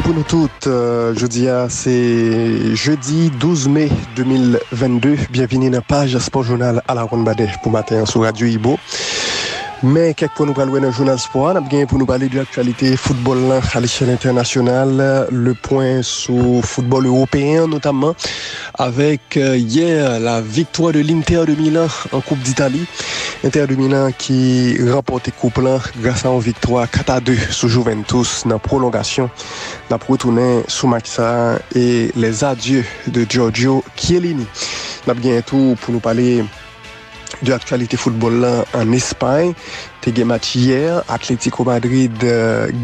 pour nous toutes. C'est jeudi 12 mai 2022. Bienvenue dans la page Sport Journal à la Ronde Badet pour matin sur Radio Ibo. Mais quelques fois nous parlons dans le journal sport, nous avons pour nous parler de l'actualité football à l'échelle internationale, le point sur football européen notamment, avec hier la victoire de l'Inter de Milan en Coupe d'Italie. Inter de Milan qui remporte Coupe là grâce à une victoire 4-2 sur Juventus dans la prolongation. Nous avons retourné sous Maxa et les adieux de Giorgio Chiellini. Nous avons tout pour nous parler de l'actualité football là en Espagne. T'es match hier, Atlético Madrid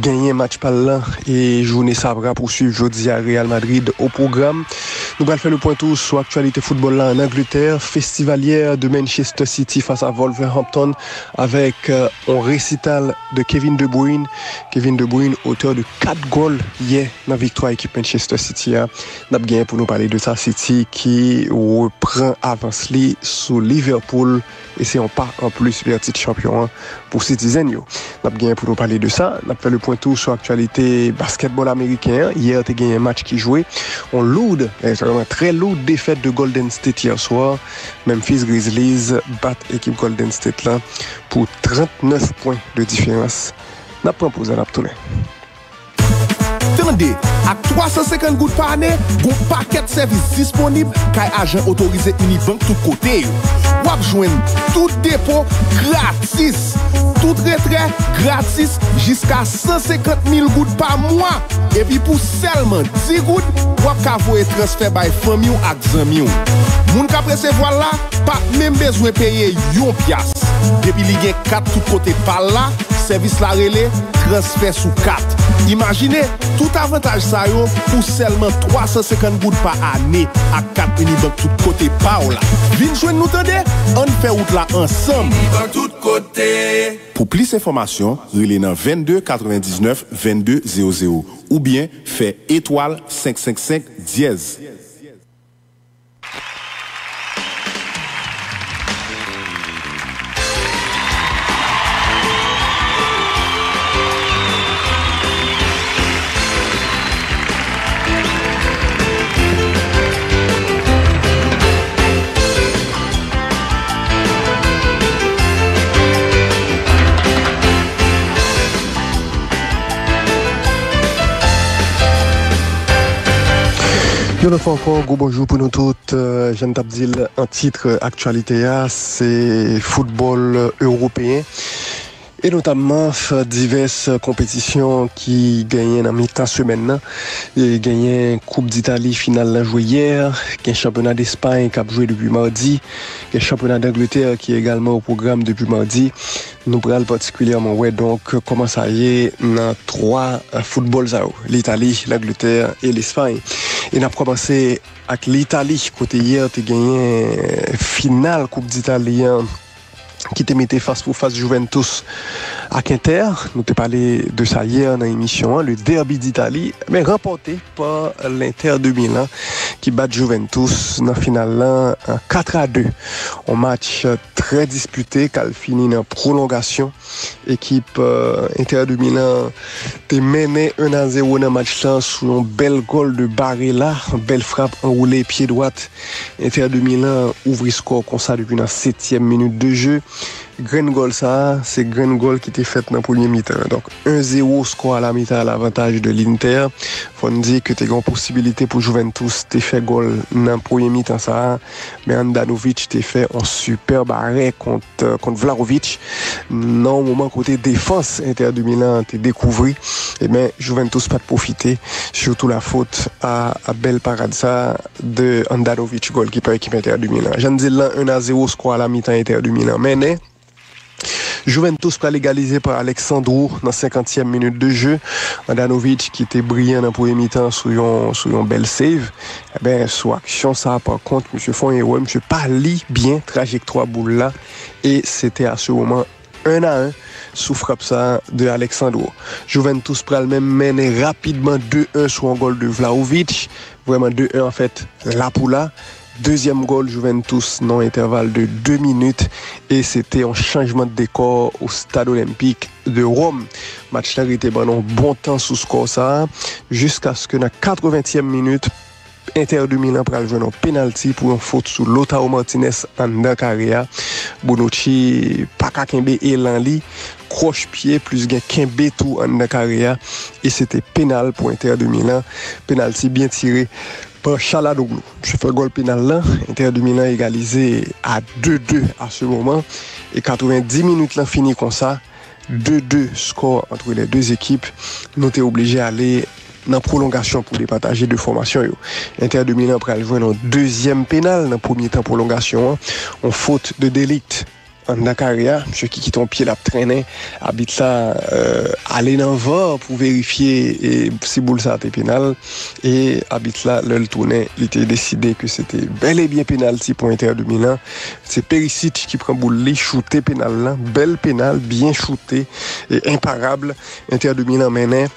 gagné match par là et journée Sabra poursuivre jeudi à Real Madrid au programme. Nous allons faire le point tout sur l'actualité football là en Angleterre, festivalière de Manchester City face à Wolverhampton avec un récital de Kevin De Bruyne. Kevin De Bruyne, auteur de 4 goals hier dans la victoire équipe Manchester City. Nous avons gagné pour nous parler de ça City qui reprend avance sur Liverpool et c'est un pas en plus vers titre champion pour Citizen. Nous avons gagné pour nous parler de ça. Nous avons fait le point tout sur l'actualité basketball américain. Hier, tu as gagné un match qui jouait. On lourd, c'est vraiment très lourd défaite de Golden State hier soir. Memphis Grizzlies bat l'équipe Golden State là pour 39 points de différence. Nous avons proposé à tourner. Attendez, à 350 gouttes par année, un paquet de services disponibles car agent autorisé Unibank tout côté. Ou à joindre tout dépôt gratis, tout retrait gratis jusqu'à 150 000 gouttes par mois. Et puis pour seulement 10 gouttes, ou à voyer transfert by famille ou amis. Moun ka recevoir là, pas même besoin de payer yon piastre. Depuis li gen 4 tout côté par là, service la relais, transfert sous 4. Imaginez tout avantage ça yo pour seulement 350 gouttes par année à 4 Unibank tout côté par là. Vin joindre nous tande, on fait route là ensemble. Unibank tout côté. Pour plus d'informations, relez dans 22 99 22 00 ou bien fait étoile 555 dièse. Une fois encore, gros bonjour pour nous toutes. Je ne t'abdis un titre actualité, c'est football européen. Et notamment diverses compétitions qui gagnaient dans mi-temps semaine. Et gagné Coupe d'Italie finale là joué hier, un championnat d'Espagne qui a joué depuis mardi, un championnat d'Angleterre qui est également au programme depuis mardi. Nous prenons particulièrement donc comment ça y est dans 3 footballs l'Italie, l'Angleterre et l'Espagne. Et on a commencé avec l'Italie côté hier, tu gagné finale Coupe d'Italie qui te mettait face pour face Juventus à Inter. Nous t'ai parlé de ça hier dans l'émission, le derby d'Italie, mais remporté par l'Inter de Milan qui bat Juventus dans la finale là 4-2. Un match très disputé qui a fini dans prolongation. Équipe Inter de Milan t'es mené 1-0 dans le match là sur un bel goal de Barella, une belle frappe enroulée pied droite. Inter de Milan ouvre le score comme ça depuis la 7e minute de jeu. Grand goal ça, c'est grand goal qui était fait dans le premier mi-temps. Donc 1-0 score à la mi-temps à l'avantage de l'Inter. Faut nous dire que tu as une possibilité pour Juventus t'es fait goal dans le premier mi-temps ça, mais Handanovic t'es fait un super arrêt contre Vlahovic. Non, au moment côté défense Inter de Milan t'es découvert et bien Juventus pas de profiter, surtout la faute à belle parade ça de Handanovic goalkeeper équipe Inter de Milan. J'en dis là 1-0 score à la mi-temps Inter de Milan. Mais Juventus pas légalisé par Alexandro dans 50e minute de jeu. Handanovic qui était brillant dans le premier mi-temps sur un bel save. Eh ben, sur action, ça, par contre, monsieur Fonhéroy, monsieur pas lit bien trajectoire boule là. Et c'était à ce moment 1-1 sous frappe ça de Alexandro. Juventus pral même mener rapidement 2-1 sur un goal de Vlahovic. Vraiment 2-1 en fait là pour là. Deuxième goal Juventus dans intervalle de 2 minutes et c'était un changement de décor au stade olympique de Rome. Match là était pendant bon temps sous score ça jusqu'à ce que dans la 80e minute Inter de Milan pral jouer un penalty pour une faute sur Lautaro Martinez en Dancaria. Bonucci pas ka kembe elan li, croche pied plus gen kembe tout en Dancaria et c'était pénal pour Inter de Milan. Penalty bien tiré par Çalhanoğlu. Je fais goal pénal là, Inter de Milan égalisé à 2-2 à ce moment et 90 minutes là fini comme ça. 2-2 score entre les deux équipes. Nous t'es obligé d'aller dans prolongation pour départager de formation. Inter de Milan pral jouer dans deuxième pénal dans premier temps prolongation. On faute de délit en Dancaria, monsieur qui quitte ton pied la traîner, habite là aller dans VAR pour vérifier si boule ça était pénal et habite là le tourner, il était décidé que c'était bel et bien penalty pour Inter de Milan. C'est Perisic qui prend boule li shooté pénal là, belle pénal bien shooté et imparable. Inter de Milan menait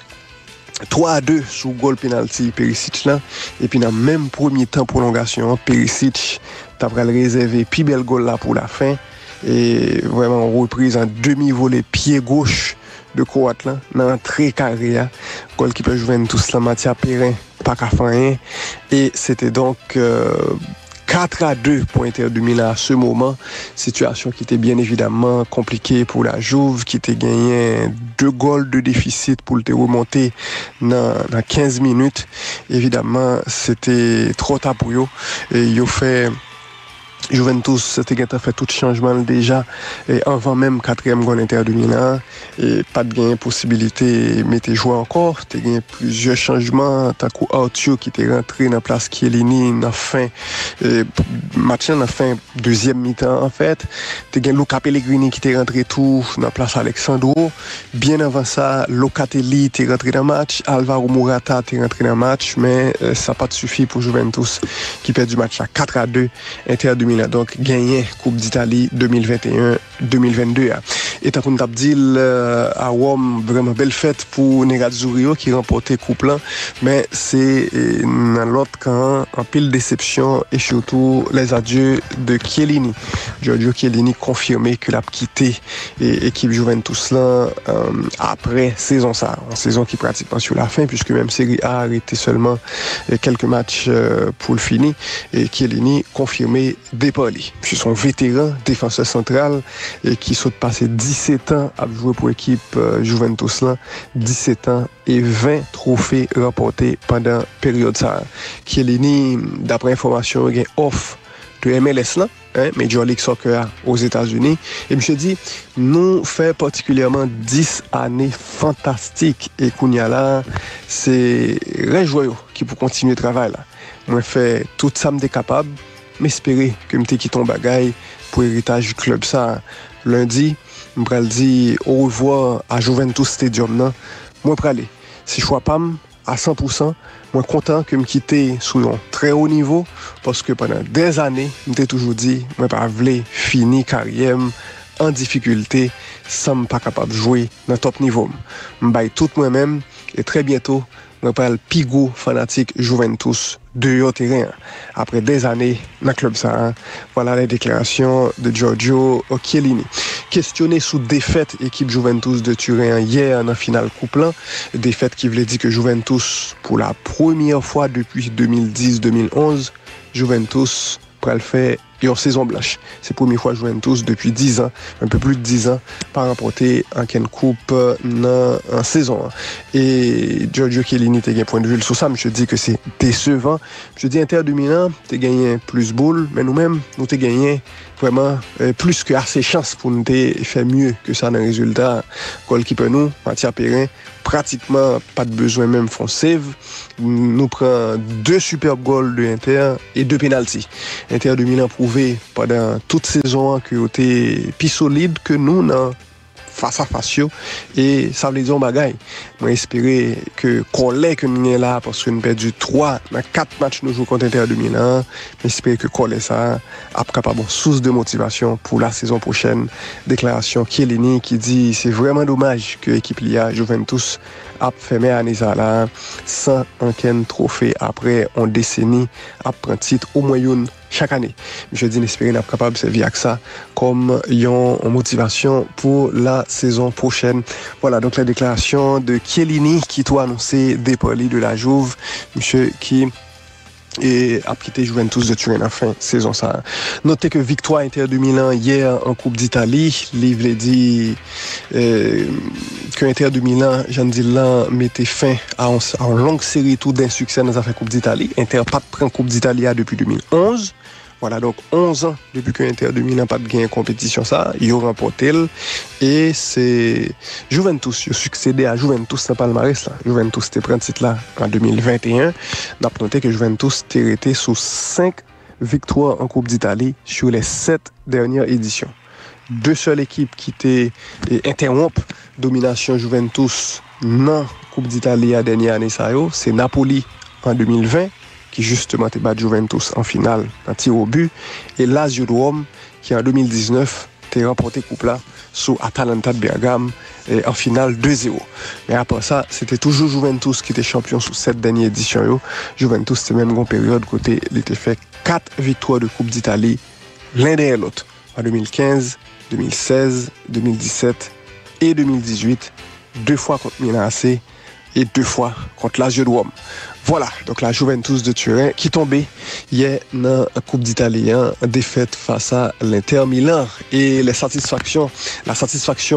3-2 sous goal penalty Perisic là et puis dans même premier temps prolongation Perisic t'a pral réserver puis bel goal là pour la fin et vraiment reprise en demi-volée pied gauche de Croate là dans l'entrée carré goal qui peut jouer tous la Mathia Perrin pas qu'à faire rien et c'était donc 4-2 pour Inter de Milan à ce moment. Situation qui était bien évidemment compliquée pour la Juve, qui était gagné 2 goals de déficit pour le remonter dans 15 minutes. Évidemment, c'était trop tard pour eux. Et ils ont fait Juventus, c'était fait tout changement déjà et avant même 4e goal Inter de Milan et pas de gain possibilité mettre jouer encore, t'as gagné plusieurs changements, t'as coup Arthur qui était rentré dans place Chiellini dans fin match dans fin deuxième mi-temps en fait, t'as gagné Luca Pellegrini qui était rentré tout dans place Alexandro, bien avant ça Locatelli était rentré dans le match, Alvaro Morata était rentré dans le match mais ça n'a pas suffi pour Juventus qui perd du match à 4-2. Inter de Milan donc gagné Coupe d'Italie 2021-2022. Et t'as qu'on t'a dit à Rome vraiment belle fête pour Nerazzurri qui remportait coupe là, mais c'est dans l'autre camp en pile déception et surtout les adieux de Chiellini. Giorgio Chiellini confirmé qu'il a quitté l'équipe Juventus là après saison ça, en saison qui pratiquement sur la fin puisque même Serie A a arrêté seulement quelques matchs pour le fini et Chiellini confirmé dépoli. C'est son vétéran défenseur central et qui saute passer 17 ans à jouer pour l'équipe Juventus là, 17 ans et 20 trophées remportés pendant la période ça. Chiellini, d'après information, il off de MLS là, Major League Soccer aux États-Unis. Et je dis, nous fait particulièrement 10 années fantastiques et Kounia là, c'est réjouissant qui pour continuer le travail là. Moi fait tout ça me capable, m'espérer que m'te qui ton bagaille pour héritage du club ça lundi. M'pral dit au revoir à Juventus Stadium là. Moi pralé. Si je suis pas à 100%, moi content que me quitter sous un très haut niveau parce que pendant des années, m'était toujours dit moi pas vle fini carrière en difficulté sans pas capable de jouer dans top niveau. M'baille tout moi-même et très bientôt moi parle pigo fanatique Juventus de terrain après des années dans le club ça. Voilà les déclarations de Giorgio Chiellini. Questionné sous défaite équipe Juventus de Turin hier dans finale coupe là, défaite qui voulait dire que Juventus pour la première fois depuis 2010-2011, Juventus pral faire une saison blanche. C'est la première fois Juventus depuis 10 ans, un peu plus de 10 ans, pas remporté en coupe en saison. Et Giorgio Chiellini t'a gagné point de vue sur ça, je dis que c'est décevant. Je dis Inter de Milan, t'as gagné plus boule, mais nous-mêmes, nous t'as gagné vraiment plus que assez chance pour nous faire mieux que ça dans le résultat. Goalkeeper nous, Mathia Perrin, pratiquement pas de besoin même font save. Nous prend 2 superbes goals de Inter et 2 penalties. Inter de Milan prouvé pendant toute saison que était plus solide que nous dans face à face et ça veut dire bagaille. Moi espérer que collègue que nous est là parce que nous perdu 3 dans 4 matchs nous jouons contre Inter de Milan. J'espère que collègue ça a capable source de motivation pour la saison prochaine. Déclaration Chiellini qui dit c'est vraiment dommage que l'équipe Juventus a fermé année ça là sans aucun trophée après une décennie à prendre titre au moins une chaque année. Je dis espérer n'a capable de servir avec ça comme une motivation pour la saison prochaine. Voilà donc la déclaration de Chiellini qui doit annoncer départ de la Juve, monsieur qui et a quitté Juventus de Turin en fin saison ça. Notez que victoire Inter de Milan hier en Coupe d'Italie, livre dit que Inter de Milan, Jean Dylan mettait fin à une longue série tout d'insuccès dans la Coupe d'Italie. Inter pas de prendre Coupe d'Italie depuis 2011. Voilà, donc 11 ans depuis que Inter de Milan n'a pas de gain en compétition, ça, ils ont remporté. Et c'est Juventus, ils ont succédé à Juventus dans le palmarès. Juventus était pris titre là en 2021. On a noté que Juventus était arrêté sous 5 victoires en Coupe d'Italie sur les 7 dernières éditions. Deux seules équipes qui étaient interrompent domination Juventus dans la Coupe d'Italie la dernière année, c'est Napoli en 2020. Qui justement a battu Juventus en finale en tir au but, et Lazio de Rome qui en 2019 a remporté coupe là sous Atalanta de Bergame en finale 2-0. Mais après ça, c'était toujours Juventus qui était champion sous cette dernière édition. Juventus c'était même une période côté il était fait 4 victoires de Coupe d'Italie l'un derrière l'autre en 2015, 2016, 2017 et 2018, 2 fois contre Milan AC et 2 fois contre Lazio de Rome. Voilà, donc la Juventus de Turin qui tombait hier dans la Coupe d'Italie, défaite face à l'Inter Milan. Et la satisfaction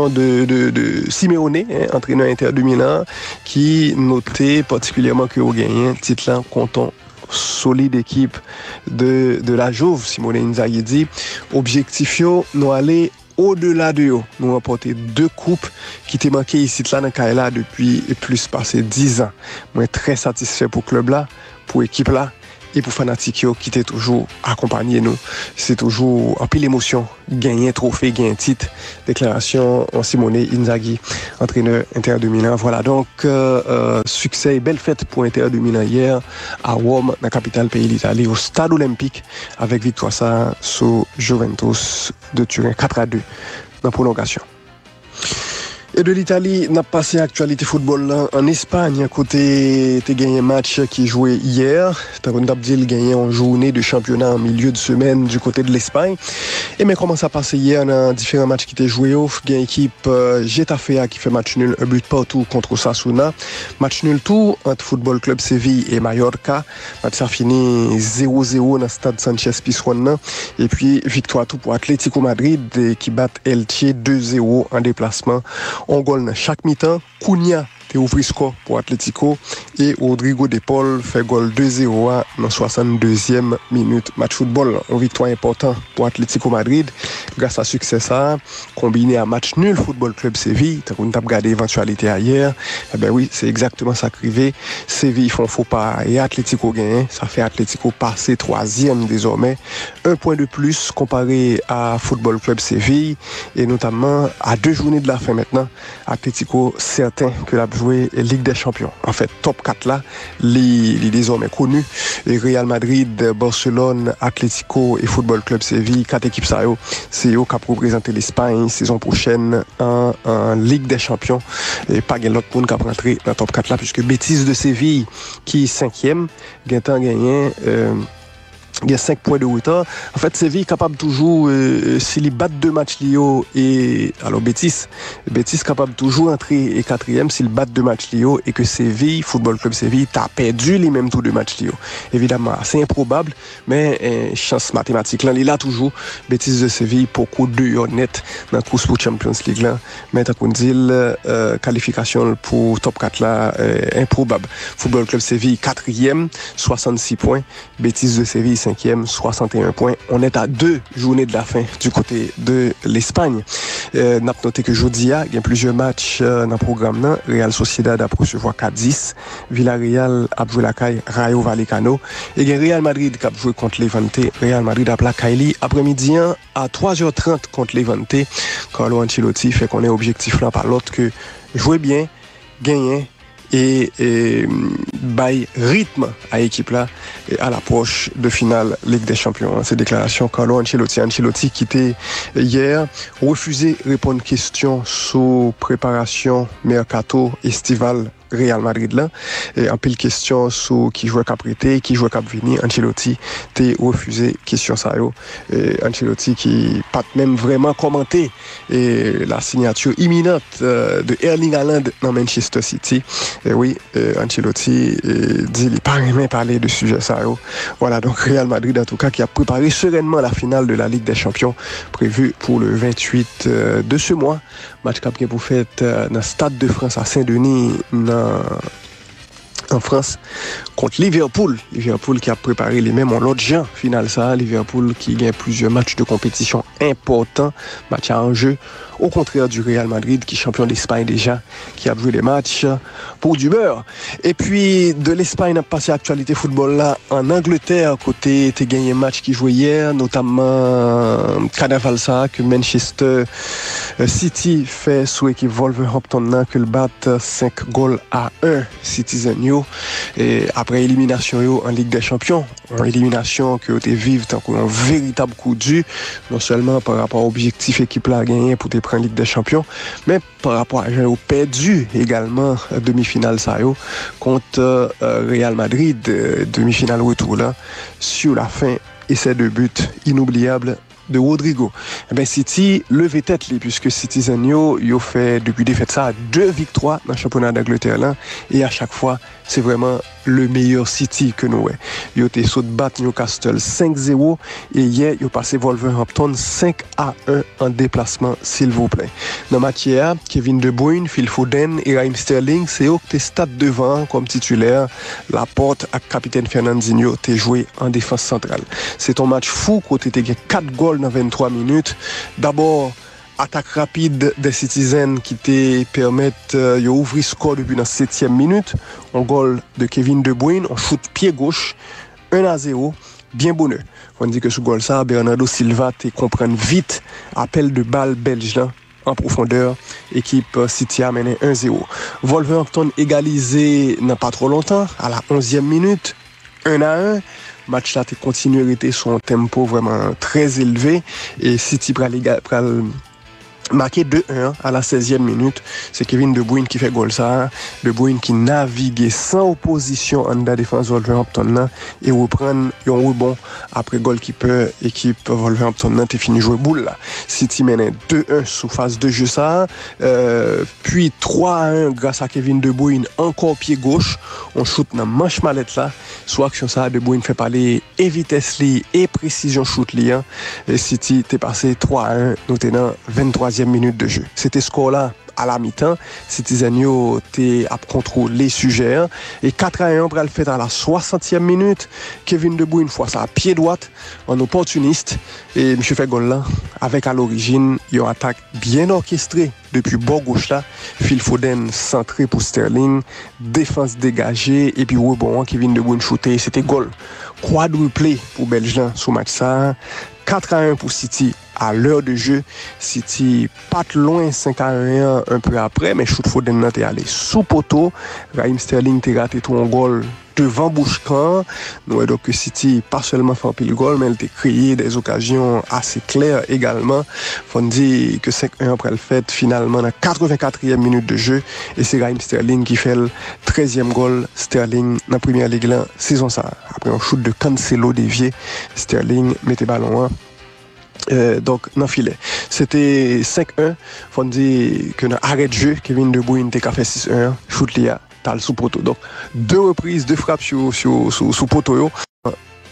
de Simeone, entraîneur Inter de Milan, qui notait particulièrement que au gagné titre là contre solide équipe de la Juve. Simone Inzaghi dit objectif nous aller au-delà de eux, nous remporter 2 coupes qui étaient manquées ici là dans Kaila depuis plus passé 10 ans. Moi très satisfait pour le club là, pour l'équipe là et pour fanatiques qui étaient toujours accompagnés nous. C'est toujours un peu l'émotion, gagner un trophée, gagner un titre. Déclaration en Simone Inzaghi, entraîneur Inter de Milan. Voilà donc succès et belle fête pour Inter de Milan hier à Rome, la capitale pays d'Italie, au Stade Olympique avec victoire ça sur Juventus de Turin 4-2 dans la prolongation. Et de l'Italie, n'a passé actualité football là, en Espagne. À côté, t'es gagné un match qui joué hier. T'as gagné en journée de championnat en milieu de semaine du côté de l'Espagne. Et mais comment ça passé hier dans différents matchs qui étaient joués? Il y a une équipe Getafe qui fait match nul, un but partout contre Osasuna. Match nul tout entre Football Club Séville et Mallorca. Match ça fini 0-0 dans le stade Sanchez Pizjuan. Et puis victoire tout pour Atlético Madrid qui bat Elche 2-0 en déplacement. On goal dans chaque mi-temps. Cunha te ouvre score pour Atlético et Rodrigo de Paul fait goal 2-0 dans 62e minute. Match football, une victoire importante pour Atlético Madrid grâce à succès ça combiné à match nul Football Club Séville. T'as regardé l'éventualité hier. Eh ben oui, c'est exactement ça qui arrive. Séville font faux pas et Atlético gagne. Ça fait Atlético passer 3e désormais. 1 point de plus comparé à Football Club Séville et notamment à 2 journées de la fin maintenant. Atlético certain que la jouer Ligue des Champions. En fait, top 4 là, les désormais connus, Real Madrid, Barcelone, Atlético et Football Club Séville, 4 équipes ça c'est eux qui ont représenté l'Espagne saison prochaine en Ligue des Champions et pas gain l'autre monde qui a rentré dans top 4 là puisque Betis de Séville qui est 5e, gagné il y a 5 points de retard. En fait, Séville est capable toujours, s'il bat 2 matchs Lio et alors Betis capable toujours entrer et 4e s'il bat 2 matchs Lio et que Séville, Football Club Séville, t'a perdu les mêmes tous 2 matchs Lio. Évidemment, c'est improbable, mais chance mathématique là, il a toujours Betis de Séville pour coup de honnête dans la course pour Champions League là. Mais t'as qu'on dit qualification pour top 4 là, improbable. Football Club Séville 4e, 66 points. Betis de Séville 5e, 61 points. On est à 2 journées de la fin du côté de l'Espagne. N'a noté que jeudi, il y a plusieurs matchs dans le programme. Real Sociedad a recevoir Cadiz, Villarreal a joué la caille Rayo Vallecano et il y a Real Madrid qui a joué contre Levante. Real Madrid a la caille après-midi à 3h30 contre Levante. Carlo Ancelotti fait qu'on est objectif là par l'autre que jouer bien, gagner et bail rythme à l'équipe là à l'approche de finale Ligue des Champions. Ces déclarations Carlo Ancelotti qui était hier refusé répondre question sur préparation mercato estival Real Madrid là. Et en pile question sur qui jouait cap prêté, qui jouait cap venir, Ancelotti t'es refusé question ça yo. Et Ancelotti qui pas même vraiment commenté et la signature imminente de Erling Haaland dans Manchester City. Et oui, Ancelotti dit il pas rien parler de sujet ça yo. Voilà, donc Real Madrid en tout cas qui a préparé sereinement la finale de la Ligue des Champions prévue pour le 28 de ce mois. Match qu'après vous faites dans le Stade de France à Saint-Denis en France contre Liverpool. Liverpool qui a préparé les mêmes en l'autre genre finale ça. Liverpool qui gagne plusieurs matchs de compétition importants, matchs à enjeu. Au contraire du Real Madrid qui est champion d'Espagne déjà, qui a joué des matchs pour du beurre. Et puis de l'Espagne on a passé à l'actualité football là en Angleterre côté t'es gagné un match qui jouait hier notamment Carnaval ça que Manchester City fait sous équipe Wolverhampton que le bat 5-1 Citizen yo et après élimination yo en Ligue des Champions, en élimination que t'es vive tant qu'un véritable coup dur non seulement par rapport à l'objectif équipe là gagné pour te prendre Ligue des Champions, mais par rapport à au perdu également demi-finale ça yo contre Real Madrid, demi-finale retour là sur la fin et ces deux buts inoubliables de Rodrigo. Eh ben City levé tête puisque Citizen yo fait depuis défaite ça 2 victoires dans le championnat d'Angleterre là et à chaque fois c'est vraiment le meilleur City que nous. Yo été saut de battre Newcastle 5-0 et hier yo passé Wolverhampton 5-1 en déplacement s'il vous plaît. Dans match hier, Kevin De Bruyne, Phil Foden et Raheem Sterling, c'est eux qui stade devant comme titulaire. Laporte avec capitaine Fernandinho t'es joué en défense centrale. C'est un match fou côté t'es 4 goals dans 23 minutes. D'abord attaque rapide des Citizens qui te permettent d'ouvrir score depuis la 7e minute. Un goal de Kevin De Bruyne, on shoot pied gauche, 1-0, bien bonheur. On dit que ce goal ça, Bernardo Silva te comprend vite, appel de balle belge là, en profondeur, équipe City a mené 1-0. Wolverhampton égalisé n'a pas trop longtemps, à la 11e minute, 1-1. Match là te continue à rester sur un tempo vraiment très élevé et City pral marqué 2-1 à la 16e minute. C'est Kevin De Bruyne qui fait goal ça. De Bruyne qui navigue sans opposition en la défense Wolverhampton et reprend un rebond après goalkeeper équipe Wolverhampton t'es fini jouer boule là. City mène 2-1 sous phase de jeu ça. Puis 3-1 grâce à Kevin De Bruyne encore pied gauche. On shoot dans manche mallette là. Soit action ça De Bruyne fait parler et vitesse li et précision shoot li et City t'es passé 3-1 nous tenant 23e minute de jeu. C'était score là à la mi-temps. Citizen yo t'es à contrôler les sujets et 4-1 pour le fait à la 60e minute. Kevin De Bruyne fois ça à pied droite en opportuniste et monsieur fait goal là avec à l'origine une attaque bien orchestrée depuis bord gauche là. Phil Foden centré pour Sterling, défense dégagée et puis rebond Kevin De Bruyne shooté, c'était goal. Quadruplé pour Belge sous match ça. 4-1 pour City à l'heure de jeu. City pas loin 5-1 un peu après, mais shoot Foden n'a été allé sous poteau. Raheem Sterling t'a raté tout un goal devant Bouchkan. Nous donc que City pas seulement fait un pile goal, mais elle t'a créé des occasions assez claires également. Faut dire que 5-1 après le fait finalement dans 84e minute de jeu et c'est Raheem Sterling qui fait le 13e goal Sterling dans la première ligue là saison ça. Après un shoot de Cancelo dévié, Sterling mettait ballon donc dans filet. C'était 5-1. Faut dire que dans arrêt de jeu, Kevin De Bruyne t'a fait 6-1, shoot lia tal sous poteau. Donc 2 reprises de frappe sous poteau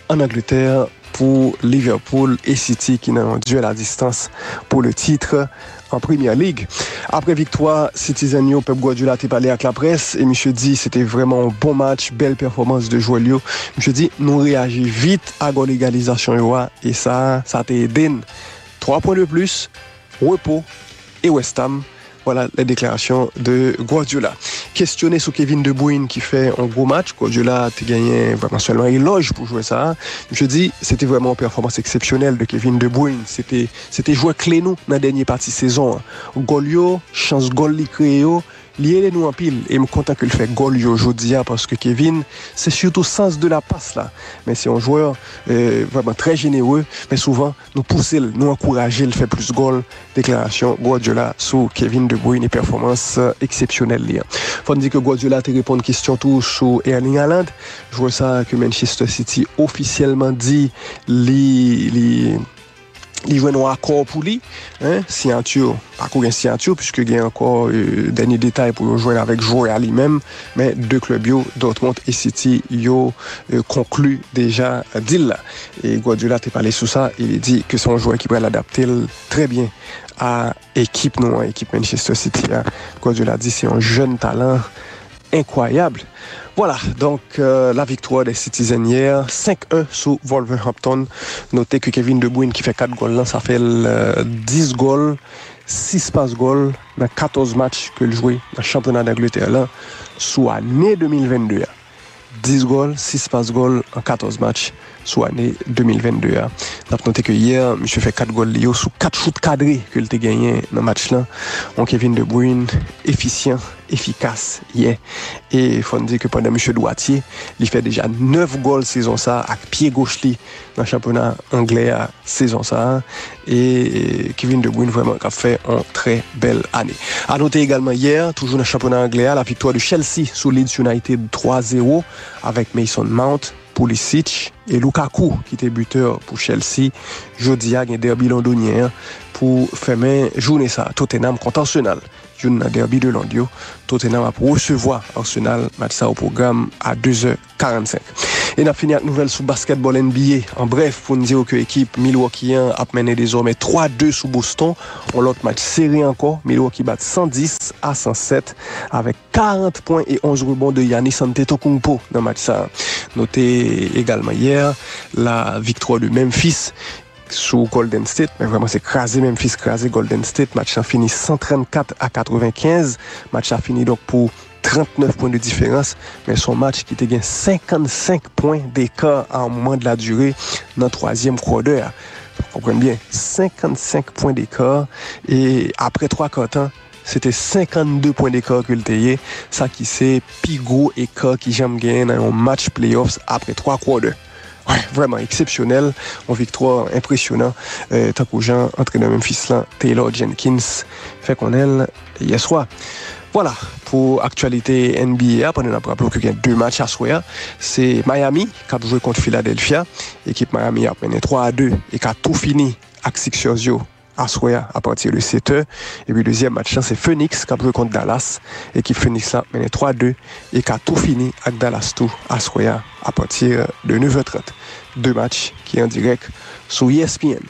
en Angleterre pour Liverpool et City qui n'ont duel à distance pour le titre en Premier League. Après victoire, Citizen yo, Pep Guardiola t'est parlé avec la presse et monsieur dit c'était vraiment un bon match, belle performance de joueur yo. Monsieur dit nous réagit vite à goal égalisation yo et ça t'a aidé. 3 points de plus, repos et West Ham. Voilà les déclarations de Guardiola. Questionné sur Kevin De Bruyne qui fait un gros match, Guardiola a gagné vraiment seulement éloge pour jouer ça. Je dis, c'était vraiment une performance exceptionnelle de Kevin De Bruyne. C'était joueur clé nous dans la dernière partie de saison. Golio, chance goal li créé, lié nous en pile et me content qu'il fait goal aujourd'hui parce que Kevin c'est surtout sens de la passe là, mais c'est un joueur vraiment très généreux, mais souvent nous pousser, nous encourager, le faire plus goal. Déclaration Guardiola sur Kevin De Bruyne et performance exceptionnelle. Faut dire que Guardiola te répond une question tout sur Erling Haaland. Je vois ça que Manchester City officiellement dit il joue un accord pour lui, signature, pas qu'une signature, puisque il y a encore dernier détail pour jouer avec joueur lui-même, mais deux clubs, Dortmund et City, conclu déjà deal là. Et Guardiola t'a parlé sur ça, il dit que c'est un joueur qui pourrait l'adapter très bien à l'équipe Manchester City. Guardiola dit c'est un jeune talent incroyable. Voilà, donc la victoire des Citizens hier, 5-1 sur Wolverhampton. Notez que Kevin De Bruyne qui fait 4 goals là, ça fait 10 goals, 6 passes goals dans 14 matchs que le joué dans le championnat d'Angleterre là, sous l'année 2022. 10 goals, 6 passes goals en 14 matchs sous l'année 2022. On a noté que hier, monsieur fait 4 goals sous 4 shoots cadrés que il a gagné dans le match là. Donc Kevin De Bruyne, efficient, efficace hier. Et il faut dire que pendant monsieur Douatier, il fait déjà 9 goals saison ça avec pied gauche li dans le championnat anglais à saison ça. Et Kevin De Bruyne vraiment a fait une très belle année. À noter également hier, toujours dans le championnat anglais, la victoire de Chelsea sur Leeds United 3-0 avec Mason Mount, Pulisic et Lukaku qui était buteur pour Chelsea. Jeudi, il y a un derby londonien pour faire journée ça. Tottenham contre Arsenal. Un derby de Londres. Tottenham a pour recevoir Arsenal. Match ça au programme à 2h45. Et on a fini avec nouvelle sur basketball NBA. En bref, pour nous dire que l'équipe Milwaukee a mené désormais 3-2 sous Boston. On l'autre match serré encore. Milwaukee bat 110-107 avec 40 points et 11 rebonds de Giannis Antetokounmpo dans le match ça. Notez également hier la victoire de Memphis sous Golden State, mais vraiment c'est crasé Memphis, crasé Golden State. Match a fini 134-95. Match a fini donc pour 39 points de différence, mais son match qui était gagné 55 points d'écart à un moment de la durée dans le troisième quart-d'heure. Vous comprenez bien, 55 points d'écart et après 3 quarts temps, c'était 52 points d'écart que le tayé. Ça qui c'est plus gros écart qui j'aime gagner dans un match playoffs après 3 quarts-d'heure. Ouais, vraiment exceptionnel, une victoire impressionnante. Tant qu'aux gens entraîneur Memphis là, Taylor Jenkins fait qu'on aime hier soir. Voilà, pour actualité NBA, on a rappelé qu'il y a 2 matchs à soir. C'est Miami qui a joué contre Philadelphia. L'équipe Miami a mené 3-2 et qui a tout fini avec Sixers à soir à partir de 7h. Et puis le deuxième match, c'est Phoenix qui a joué contre Dallas. L'équipe Phoenix a mené 3-2 et qui a tout fini avec Dallas tout à soir à partir de 9h30. 2 matchs qui sont en direct sur ESPN.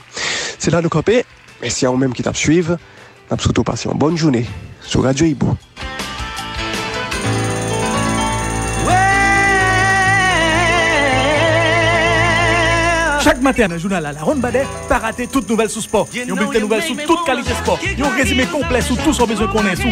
C'est là le copé. Merci à vous-même qui t'ap suivre. N'a surtout passé une bonne journée sur Radio Ibo. Chaque matin, dans le journal La Ronde Badet, pas rater toute nouvelle sous sport. Yon bulletin nouvelle sur toute qualité sport. Yon résumé complet sur tout ce besoin qu'on est sous